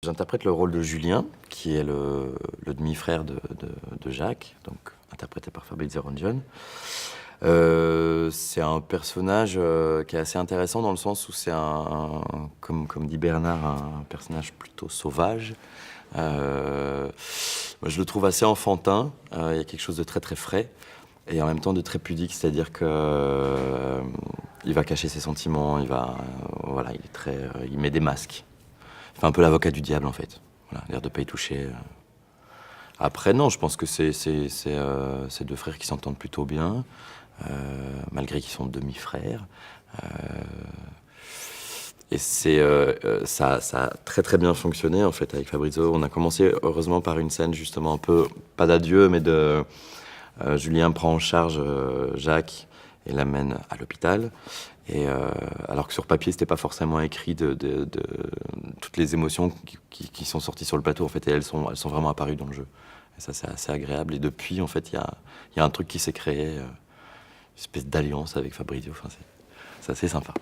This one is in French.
J'interprète le rôle de Julien, qui est le demi-frère de Jacques, donc interprété par Fabrizio Rongione. C'est un personnage qui est assez intéressant dans le sens où c'est comme dit Bernard, un personnage plutôt sauvage. Moi, je le trouve assez enfantin, il y a quelque chose de très très frais et en même temps de très pudique, c'est-à-dire que il va cacher ses sentiments, voilà, il met des masques. Il fait un peu l'avocat du diable en fait, voilà, l'air de pas y toucher. Après non, je pense que c'est deux frères qui s'entendent plutôt bien, malgré qu'ils sont demi-frères. Et ça a très très bien fonctionné en fait avec Fabrizio. On a commencé heureusement par une scène justement un peu, pas d'adieu, mais Julien prend en charge Jacques et l'amène à l'hôpital. Et alors que sur papier, c'était pas forcément écrit de toutes les émotions qui sont sorties sur le plateau en fait, et elles sont vraiment apparues dans le jeu. Et ça, c'est assez agréable. Et depuis, en fait, il y a un truc qui s'est créé, une espèce d'alliance avec Fabrizio. Enfin, c'est assez sympa.